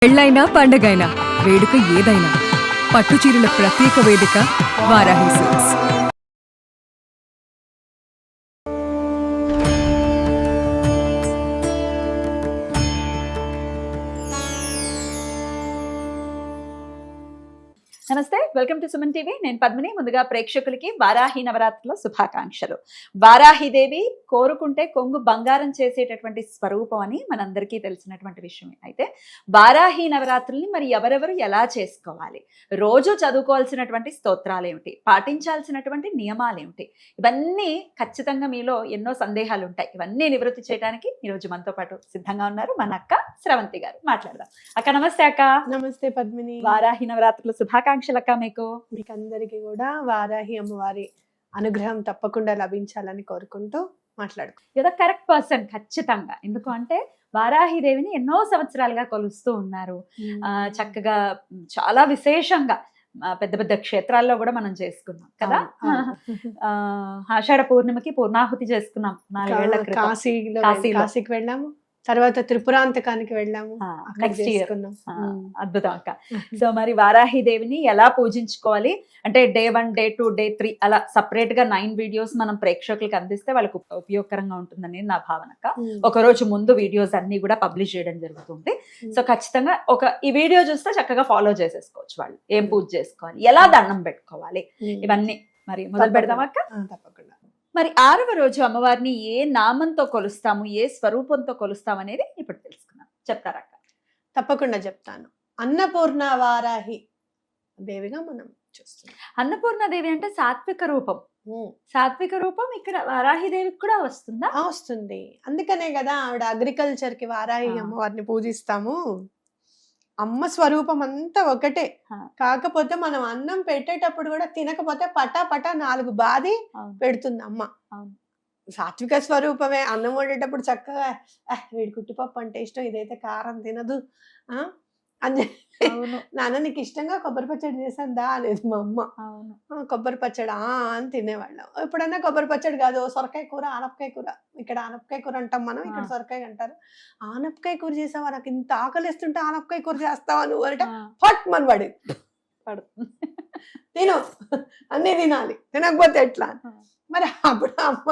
పెళ్ళైనా పండగైనా వేడుక ఏదైనా పట్టుచీరల ప్రత్యేక వేదిక వారాహి సిల్క్స్. నమస్తే, వెల్కమ్ టు సుమన్ టీవీ. నేను పద్మిని. ముందుగా ప్రేక్షకులకి వారాహి నవరాత్రుల శుభాకాంక్షలు. వారాహిదేవి కోరుకుంటే కొంగు బంగారం చేసేటటువంటి స్వరూపం అని మనందరికీ తెలిసినటువంటి విషయమే. అయితే వారాహి నవరాత్రుల్ని మరి ఎవరెవరు ఎలా చేసుకోవాలి, రోజు చదువుకోవాల్సినటువంటి స్తోత్రాలు ఏమిటి, పాటించాల్సినటువంటి నియమాలు ఏమిటి, ఇవన్నీ ఖచ్చితంగా మీలో ఎన్నో సందేహాలు ఉంటాయి. ఇవన్నీ నివృత్తి చేయడానికి ఈరోజు మనతో పాటు సిద్ధంగా ఉన్నారు మన అక్క స్రవంతి గారు. మాట్లాడదాం. అక్క నమస్తే. అక్క నమస్తే పద్మిని. వారాహి నవరాత్రుల శుభాకాంక్షలు అక్క. మీకు అందరికి కూడా వారాహి అమ్మవారి అనుగ్రహం తప్పకుండా లభించాలని కోరుకుంటూ మాట్లాడుకో. ఏదో కరెక్ట్ పర్సన్ ఖచ్చితంగా. ఎందుకు అంటే వారాహిదేవిని ఎన్నో సంవత్సరాలుగా కొలుస్తూ ఉన్నారు. చక్కగా చాలా విశేషంగా పెద్ద పెద్ద క్షేత్రాల్లో కూడా మనం చేసుకున్నాం కదా. ఆషాఢ పూర్ణిమకి పూర్ణాహుతి చేసుకున్నాం 4 ఏళ్ల క్రితం. కాశీకి వెళ్ళాము, తర్వాత త్రిపురాంతకానికి వెళ్ళాము. Next year. అద్భుతం అక్క. సో మరి వారాహిదేవిని ఎలా పూజించుకోవాలి అంటే డే 1, డే 2, డే 3 అలా సపరేట్ గా 9 వీడియోస్ మనం ప్రేక్షకులకు అందిస్తే వాళ్ళకి ఉపయోగకరంగా ఉంటుందని నా భావన అక్క. ఒక రోజు ముందు వీడియోస్ అన్ని కూడా పబ్లిష్ చేయడం జరుగుతుంది. సో ఖచ్చితంగా ఈ వీడియో చూస్తే చక్కగా ఫాలో చేసేసుకోవచ్చు వాళ్ళు. ఏం పూజ చేసుకోవాలి, ఎలా దండం పెట్టుకోవాలి, ఇవన్నీ మరి మొదలు పెడదాం అక్క. తప్పకుండా. మరి 6వ రోజు అమ్మవారిని ఏ నామంతో కొలుస్తాము, ఏ స్వరూపంతో కొలుస్తాము అనేది ఇప్పుడు తెలుసుకున్నాం. చెప్తారక్క? తప్పకుండా చెప్తాను. అన్నపూర్ణ వారాహి దేవిగా మనం చూస్తున్నాం. అన్నపూర్ణదేవి అంటే సాత్విక రూపం. సాత్విక రూపం ఇక్కడ వారాహిదేవికి కూడా వస్తుందా? వస్తుంది. అందుకనే కదా ఆవిడ అగ్రికల్చర్ కి వారాహి అమ్మవారిని పూజిస్తాము. అమ్మ స్వరూపం అంతా ఒకటే. కాకపోతే మనం అన్నం పెట్టేటప్పుడు కూడా తినకపోతే పటా 4 బాది పెడుతుంది అమ్మ. సాత్విక స్వరూపమే. అన్నం వండేటప్పుడు చక్కగా వీడి కుట్టిపప్పు అంటే ఇష్టం, ఇదైతే కారం తినదు అని నాన్న నీకు ఇష్టంగా కొబ్బరి పచ్చడి చేశాను దా అనేది మా అమ్మ. కొబ్బరి పచ్చడి అని తినేవాళ్ళం. ఎప్పుడన్నా కొబ్బరి పచ్చడి కాదు, సొరకాయ కూర, ఆనపకాయ కూర. ఇక్కడ ఆనపకాయ కూర అంటాం మనం, ఇక్కడ సొరకాయ అంటారు. ఆనపకాయ కూర చేసావా, నాకు ఇంత ఆకలిస్తుంటే ఆనపకాయ కూర చేస్తావా నువ్వు అంటే ఫట్ మన పడి తిను, అన్నీ తినాలి, తినకపోతే ఎట్లా. మరి అప్పుడు అమ్మ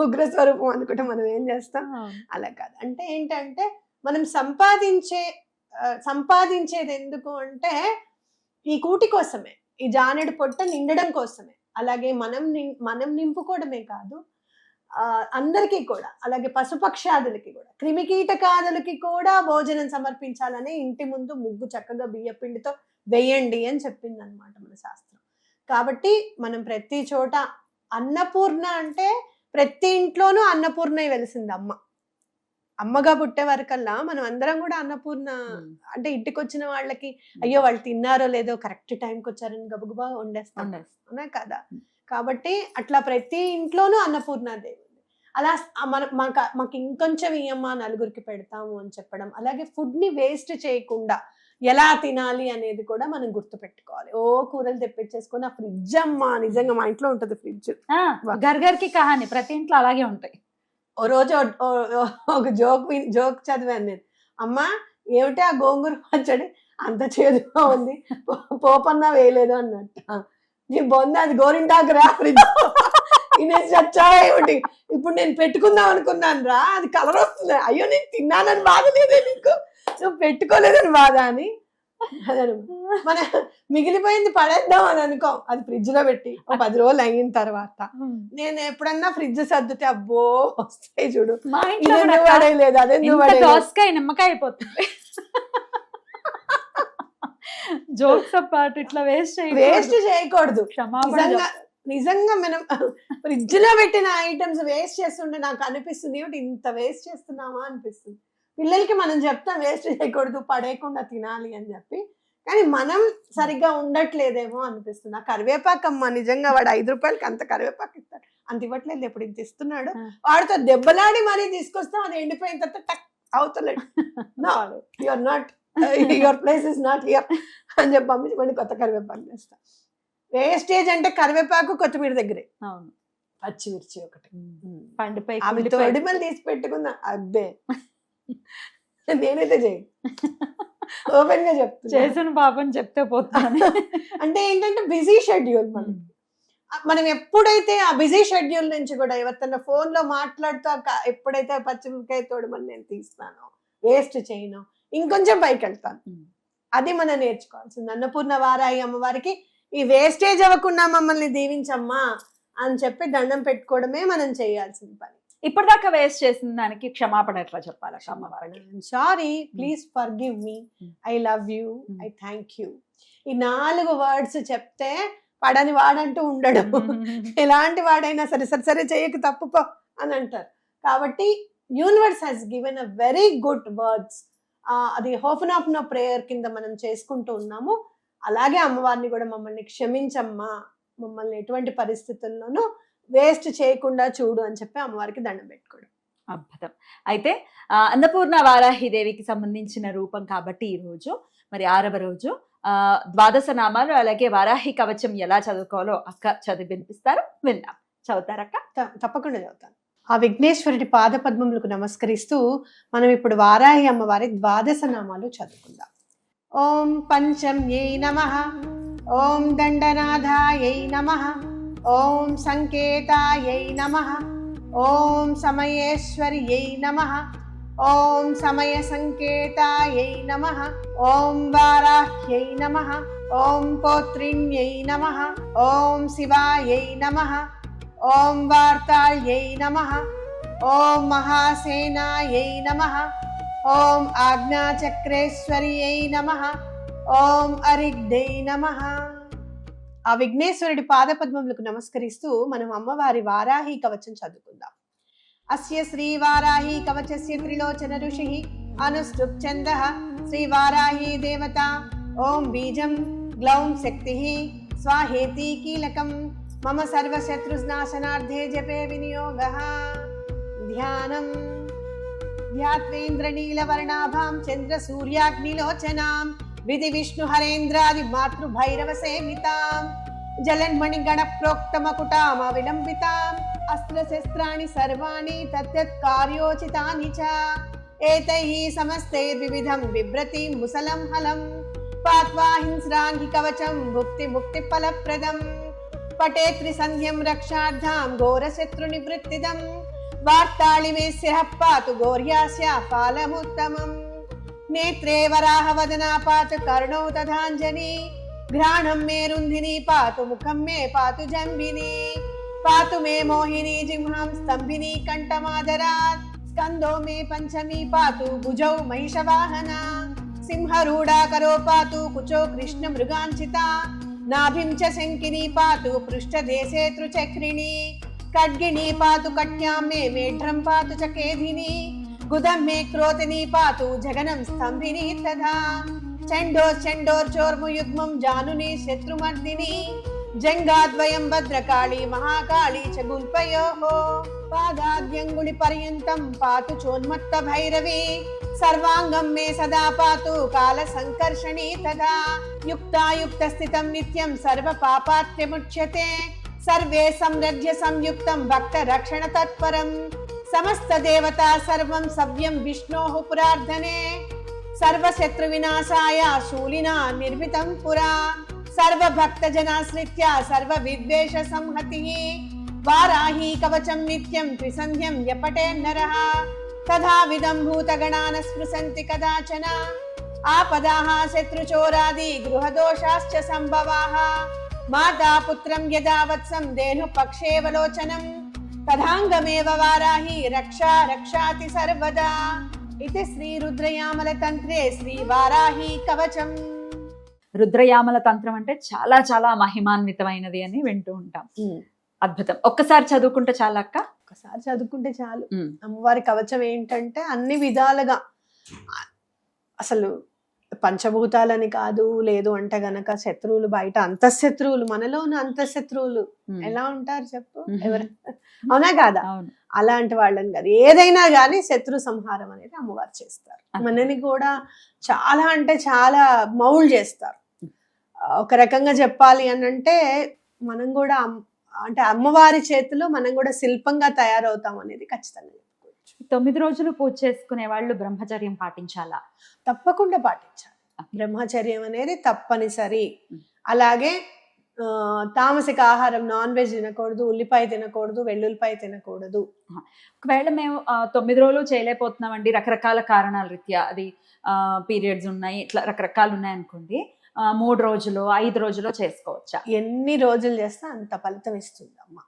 ఉగ్రస్వరూపం అనుకుంటే మనం ఏం చేస్తాం? అలా కాదు. అంటే ఏంటంటే మనం సంపాదించేది ఎందుకు అంటే ఈ కూటి కోసమే, ఈ జానెడు పొట్ట నిండడం కోసమే. అలాగే మనం నింపుకోవడమే కాదు, అందరికీ కూడా, అలాగే పశుపక్షాదులకి కూడా, క్రిమికీటకాదులకి కూడా భోజనం సమర్పించాలని ఇంటి ముందు ముగ్గు చక్కగా బియ్య పిండితో వేయండి అని చెప్పింది అనమాట మన శాస్త్రం. కాబట్టి మనం ప్రతి చోట అన్నపూర్ణ అంటే ప్రతి ఇంట్లోనూ అన్నపూర్ణ వెలిసింది అమ్మ. అమ్మగా పుట్టే వరకల్లా మనం అందరం కూడా అన్నపూర్ణ అంటే ఇంటికి వచ్చిన వాళ్ళకి అయ్యో వాళ్ళు తిన్నారో లేదో కరెక్ట్ టైంకి వచ్చారని గబగబా వండేస్తాం కదా. కాబట్టి అట్లా ప్రతి ఇంట్లోనూ అన్నపూర్ణాదేవి ఉంది. అలా మాకు ఇంకొంచెం ఇయ్యమ్మా నలుగురికి పెడతాము అని చెప్పడం. అలాగే ఫుడ్ ని వేస్ట్ చేయకుండా ఎలా తినాలి అనేది కూడా మనం గుర్తు పెట్టుకోవాలి. కూరలు తెప్పించేసుకొని ఆ ఫ్రిడ్జ్ అమ్మా, నిజంగా మా ఇంట్లో ఉంటుంది ఫ్రిడ్జ్. గర్గర్కి కహాని ప్రతి ఇంట్లో అలాగే ఉంటాయి. ఓ రోజు ఒక జోక్ చదివాను నేను. అమ్మా ఏమిటి ఆ గోంగూర పచ్చడి అంత చేదుగా ఉంది, పోపన్నా వేయలేదు అన్నట్టు. నీ బొంద అది గోరింటాకు రా, ఫ్రిడ్జ్ తినేసి చచ్చా ఏమిటి, ఇప్పుడు నేను పెట్టుకుందాం అనుకున్నాను రా, అది కలర్ వస్తుంది, అయ్యో నేను తిన్నానని బాధ లేదే నీకు, నువ్వు పెట్టుకోలేదని బాధ అని. మన మిగిలిపోయింది పడేద్దాం అని అనుకో, అది ఫ్రిడ్జ్ లో పెట్టి 10 రోజులు అయిన తర్వాత నేను ఎప్పుడన్నా ఫ్రిడ్జ్ సర్దితే అబ్బో వస్తాయి చూడు, పడేయలేదు అదే దోసకాయ నిమ్మకాయ అయిపోతుంది. జోక్స్ పాటు ఇట్లా వేస్ట్ చేయకూడదు. నిజంగా మనం ఫ్రిడ్జ్ లో పెట్టిన ఐటమ్స్ వేస్ట్ చేస్తుంటే నాకు అనిపిస్తుంది ఏమిటి ఇంత వేస్ట్ చేస్తున్నామా అనిపిస్తుంది. పిల్లలకి మనం చెప్తాం వేస్ట్ చేయకూడదు, పడేయకుండా తినాలి అని చెప్పి, కానీ మనం సరిగ్గా ఉండట్లేదేమో అనిపిస్తుంది. ఆ కరివేపాకు అమ్మ నిజంగా వాడు 5 రూపాయలకి అంత కరివేపాకు ఇస్తాడు, అంత ఇవ్వట్లేదు, ఎప్పుడు ఇంత ఇస్తున్నాడు. వాడితో దెబ్బలాడి మరీ తీసుకొస్తాం, అది ఎండిపోయిన తర్వాత టక్ అవుతలేడు. Your not, your place is not here అని చెప్పి పంపించి మళ్ళీ కొత్త కరివేపాకు చేస్తాం. వేస్టేజ్ అంటే కరివేపాకు, కొత్తిమీర దగ్గరే, పచ్చిమిర్చి ఒకటి, పండుపై అవి తొడిమలు తీసి పెట్టుకున్నా అబ్బే నేనైతే చేయి ఓపెన్ గా చెప్తున్నా. చేసిన పాపం చెప్తే పోతాను. అంటే ఏంటంటే బిజీ షెడ్యూల్ మనం ఎప్పుడైతే ఆ బిజీ షెడ్యూల్ నుంచి కూడా ఎవరితో ఫోన్ లో మాట్లాడుతూ ఎప్పుడైతే పచ్చిమిరపకాయ తోడమని నేను తీస్తానో, వేస్ట్ చేయను, ఇంకొంచెం పైకి వెళ్తాను. అది మనం నేర్చుకోవాల్సింది. అన్నపూర్ణ వారాయి అమ్మవారికి ఈ వేస్టేజ్ అవ్వకుండా మమ్మల్ని దీవించమ్మా అని చెప్పి దండం పెట్టుకోవడమే మనం చేయాల్సిన పని. ఇప్పటిదాకా వేస్ట్ చేసిన దానికి క్షమాపణ ఎట్లా చెప్పాలి అమ్మవారికి? Sorry, please forgive me, I love you, I thank you. ఈ 4 వర్డ్స్ చెప్తే పడని వాడంటూ ఉండడు. ఎలాంటి వాడైనా సరే సరే సరే చేయకు తప్పుకో అని అంటారు. కాబట్టి universe has given a very good words. అది హోఫనాఫ్నో ప్రేయర్ కింద మనం చేసుకుంటూ ఉన్నాము. అలాగే అమ్మవారిని కూడా మమ్మల్ని క్షమించమ్మా, మమ్మల్ని ఎటువంటి పరిస్థితుల్లోనూ వేస్ట్ చేయకుండా చూడు అని చెప్పి అమ్మవారికి దండం పెట్టుకోవడం. అద్భుతం. అయితే అన్నపూర్ణ వారాహిదేవికి సంబంధించిన రూపం కాబట్టి ఈ రోజు మరి 6వ రోజు ద్వాదశ నామాలు అలాగే వారాహి కవచం ఎలా చదువుకోవాలో అక్క చదివి వినిపిస్తారు, విందాం. చదువుతారక్క? తప్పకుండా చదువుతాను. ఆ విఘ్నేశ్వరుడి పాద పద్మములకు నమస్కరిస్తూ మనం ఇప్పుడు వారాహి అమ్మవారి ద్వాదశ నామాలు చదువుకుందాం. ఓం పంచమ్యై నమః, ఓం దండనాథాయై నమః, ఓం సంకేతాయై నమః, ఓం సమయేశ్వర్యై నమః, ఓం సమయ సంకేతాయై నమః, ఓం వారాహ్యై నమః, ఓం పోత్రిణ్యై నమః, ఓం శివాయై నమః, ఓం వార్తాళ్యై నమః, ఓం మహాసేనాయై నమః, ఓం ఆజ్ఞాచక్రేశ్వర్యై నమః, ఓం అరిగ్ధై నమః. ఆ విఘ్నేశ్వరుడి పాదపద్మములకు నమస్కరిస్తూ మనం అమ్మవారి వారాహి కవచం చదువుకుందాం. అస్య శ్రీ వారాహి కవచస్య త్రిలోచన ఋషి అనుష్ఠుప్ ఛందః శ్రీ వారాహి దేవత. ఓం బీజం గ్లౌం శక్తి స్వాహేతి కీలకం మమ సర్వశత్రునాశనార్థే జపే వినియోగః. ధ్యానం ధ్యాత్వేంద్రనీలవర్ణాభాం చంద్ర సూర్యాగ్నిలోచనాం విధి విష్ణు హరేంద్రాది మాతృభైరవ సేవితాం జలన్మణి గణ ప్రోక్తమకుటామ విలంబితాం అస్త్రశస్త్రాణి సర్వాణి తత్తత్ కార్యోచితాని చ ఏతైః సమస్తైర్వివిధం బిభ్రతి ముసలం హలం పాత్వా హింస్రాన్హి కవచం భుక్తి ముక్తి ఫలప్రదం పటే త్రిసంధ్యం రక్షార్థాం ఘోరశత్రు నివృత్తిదం వార్తాళి మే శిరః పాతు గౌర్యాస్య ఫలముత్తమం నేత్రే వరాహ వదనా పాతు కర్ణౌ తథాంజని घ्राणं मे रुन्धिनी पातु मुखं मे पातु जम्बिनी पातु मे मोहिनी जिह्वां स्तम्भिनी कंठमादरात् स्कंदो मे पंचमी पातु भुजौ महिषवाहना सिंहरूढा करो पातु कुचो कृष्ण मृगांचिता नाभिं च शंकिनी पातु पृष्ठदेशे त्रिचक्रिणी खड्गिनी पातु कट्यां मे मेढ्रं पातु च केधिनी गुदं मे क्रोतिनी पातु जगनं स्तम्भिनी तथा चंडोर्चोर्मुयुग्मं जानुनी शत्रुमर्दिनी जंगाद्वयं भद्रकाली महाकाली च गुल्पयोः पादाद्यंगुली पर्यन्तं पातु चोन्मत्त भैरवी सर्वांगं मे सदा पातु काल संकर्षणी तथा युक्तायुक्तस्थितं नित्यं सर्व पापात्यमुच्यते सर्वे समृद्ध्य संयुक्तं भक्त रक्षण तत्परं समस्त देवता सर्वं सव्यं विष्णोः पुरार्धने सर्वशत्रु विनाशाय शूलिना निर्मितं पुरा सर्वभक्तजनाश्रित्य सर्वविद्वेष संहतिः वाराही कवचं नित्यं त्रिसन्ध्यं यपटे नरः तथा विदं भूतगणान् स्पृशन्ति कदाचन आपदाः शत्रुचोरादि गृहदोषाश्च संभवाः माता पुत्रं यदा वत्सं धेनुपक्षेवलोचनं तथाङ्गमेव वाराही रक्षा रक्षाति सर्वदा इति श्री रुद्रयामल तंत्रे श्री वाराही कवचम. రుద్రయామల తంత్రం అంటే చాలా చాలా మహిమాన్వితమైనది అని వింటూ ఉంటాం. అద్భుతం. ఒక్కసారి చదువుకుంటే చాలా అక్క? ఒక్కసారి చదువుకుంటే చాలు. అమ్మవారి కవచం ఏంటంటే అన్ని విధాలుగా అసలు పంచభూతాలని కాదు, లేదు అంటే గనక శత్రువులు బయట అంతఃశత్రువులు, మనలోని అంతఃశత్రువులు ఎలా ఉంటారు చెప్పు, ఎవరు అవునా కాదా? అలాంటి వాళ్ళని కాదు, ఏదైనా కానీ శత్రు సంహారం అనేది అమ్మవారు చేస్తారు. మనని కూడా చాలా అంటే చాలా మౌల్డ్ చేస్తారు. ఒక రకంగా చెప్పాలి అని అంటే మనం కూడా అంటే అమ్మవారి చేతిలో మనం కూడా శిల్పంగా తయారవుతాం అనేది ఖచ్చితంగా చెప్పుకోవచ్చు. 9 రోజులు పూజ చేసుకునే వాళ్ళు బ్రహ్మచర్యం పాటించాలా? తప్పకుండా పాటించాలి. బ్రహ్మచర్యం అనేది తప్పనిసరి. అలాగే తామసిక ఆహారం, నాన్ వెజ్ తినకూడదు, ఉల్లిపాయ తినకూడదు, వెల్లుల్లిపాయ తినకూడదు. ఒకవేళ మేము 9 రోజులు చేయలేకపోతున్నామండి, రకరకాల కారణాల రీత్యా, అది పీరియడ్స్ ఉన్నాయి, ఇట్లా రకరకాలు ఉన్నాయి అనుకోండి, 3 రోజులు 5 రోజులు చేసుకోవచ్చా? ఎన్ని రోజులు చేస్తే అంత ఫలితం ఇస్తుంది అమ్మ.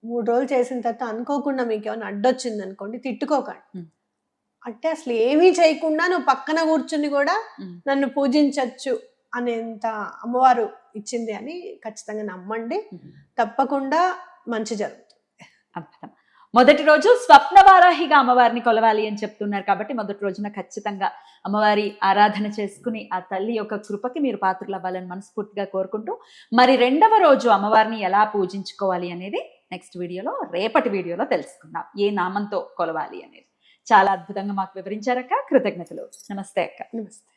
3 రోజులు చేసిన తర్వాత అనుకోకుండా మీకు ఏమైనా అడ్డొచ్చింది అనుకోండి, తిట్టుకోకండి. అంటే అసలు ఏమీ చేయకుండా నువ్వు పక్కన కూర్చుని కూడా నన్ను పూజించవచ్చు అనేంత అమ్మవారు ఇచ్చింది అని ఖచ్చితంగా నమ్మండి. తప్పకుండా మంచి జరుగుతుంది. అద్భుతం. మొదటి రోజు స్వప్న వారాహిగా అమ్మవారిని కొలవాలి అని చెప్తున్నారు కాబట్టి మొదటి రోజున ఖచ్చితంగా అమ్మవారి ఆరాధన చేసుకుని ఆ తల్లి యొక్క కృపకి మీరు పాత్రలు అవ్వాలని మనస్ఫూర్తిగా కోరుకుంటూ, మరి 2వ రోజు అమ్మవారిని ఎలా పూజించుకోవాలి అనేది నెక్స్ట్ వీడియోలో, రేపటి వీడియోలో తెలుసుకుందాం. ఏ నామంతో కొలవాలి అనేది చాలా అద్భుతంగా మాకు వివరించారక్క. కృతజ్ఞతలు. నమస్తే అక్క. నమస్తే.